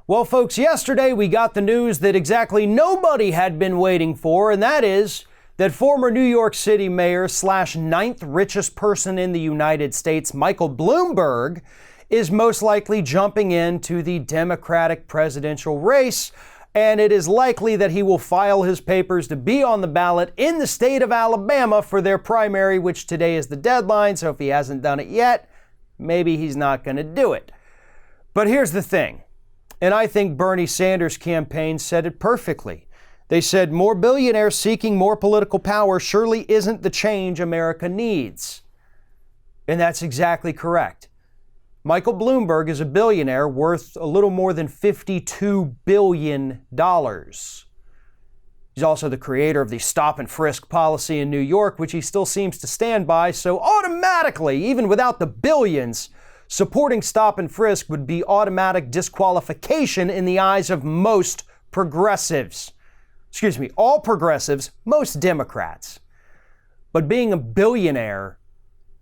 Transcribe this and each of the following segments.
Well, folks, yesterday we got the news that exactly nobody had been waiting for, and that is that former New York City mayor / ninth richest person in the United States, Michael Bloomberg, is most likely jumping into the Democratic presidential race, and it is likely that he will file his papers to be on the ballot in the state of Alabama for their primary, which today is the deadline, so if he hasn't done it yet, maybe he's not going to do it. But here's the thing. And I think Bernie Sanders' campaign said it perfectly. They said more billionaires seeking more political power surely isn't the change America needs. And that's exactly correct. Michael Bloomberg is a billionaire worth a little more than $52 billion. He's also the creator of the stop and frisk policy in New York, which he still seems to stand by. So automatically, even without the billions, supporting stop and frisk would be automatic disqualification in the eyes of most progressives. All progressives, most Democrats. But being a billionaire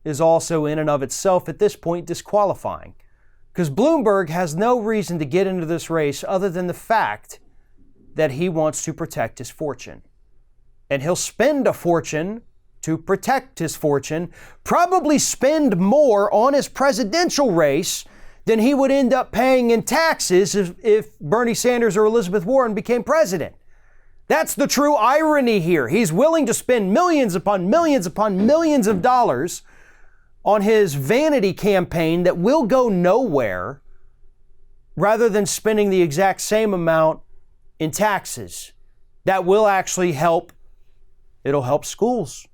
is also in and of itself at this point disqualifying. Because Bloomberg has no reason to get into this race other than the fact that he wants to protect his fortune. And he'll spend a fortune to protect his fortune, probably spend more on his presidential race than he would end up paying in taxes if Bernie Sanders or Elizabeth Warren became president. That's the true irony here. He's willing to spend millions upon millions upon millions of dollars on his vanity campaign that will go nowhere rather than spending the exact same amount in taxes. That will actually help. It'll help schools.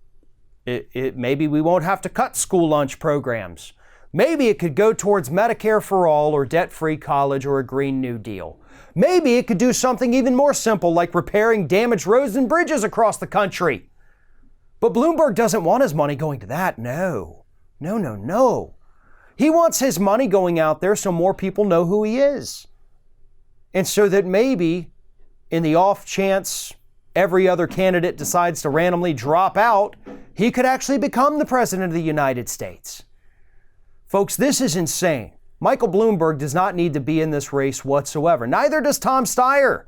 Maybe we won't have to cut school lunch programs. Maybe it could go towards Medicare for all or debt-free college or a Green New Deal. Maybe it could do something even more simple like repairing damaged roads and bridges across the country. But Bloomberg doesn't want his money going to that. No. He wants his money going out there so more people know who he is. And so that maybe in the off chance every other candidate decides to randomly drop out, he could actually become the president of the United States. Folks, this is insane. Michael Bloomberg does not need to be in this race whatsoever. Neither does Tom Steyer.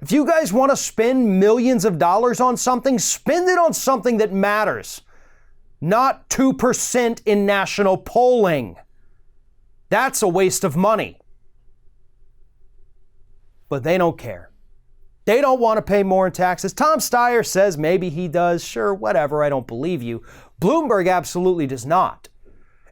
If you guys want to spend millions of dollars on something, spend it on something that matters, not 2% in national polling. That's a waste of money. But they don't care. They don't want to pay more in taxes. Tom Steyer says maybe he does. Sure, whatever. I don't believe you. Bloomberg absolutely does not.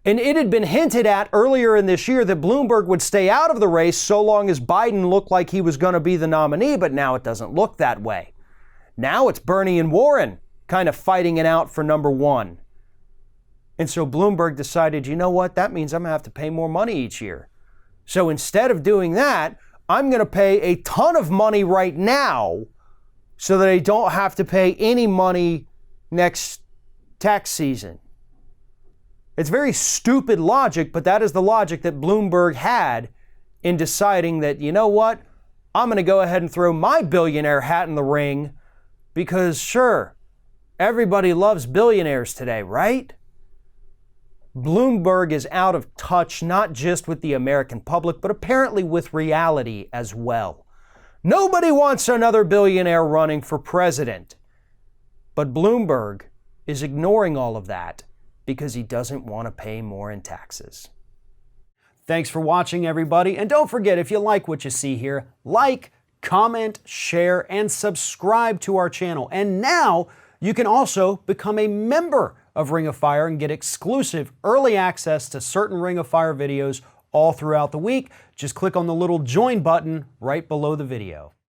And it had been hinted at earlier in this year that Bloomberg would stay out of the race so long as Biden looked like he was going to be the nominee, but now it doesn't look that way. Now it's Bernie and Warren kind of fighting it out for number one. And so Bloomberg decided, you know what? That means I'm going to have to pay more money each year. So instead of doing that, I'm going to pay a ton of money right now so that I don't have to pay any money next tax season. It's very stupid logic, but that is the logic that Bloomberg had in deciding that, you know what, I'm going to go ahead and throw my billionaire hat in the ring because, sure, everybody loves billionaires today, right? Bloomberg is out of touch not just with the American public, but apparently with reality as well. Nobody wants another billionaire running for president. But Bloomberg is ignoring all of that because he doesn't want to pay more in taxes. Thanks for watching, everybody. And don't forget, if you like what you see here, like, comment, share, and subscribe to our channel. And now you can also become a member of Ring of Fire and get exclusive early access to certain Ring of Fire videos all throughout the week. Just click on the little join button right below the video.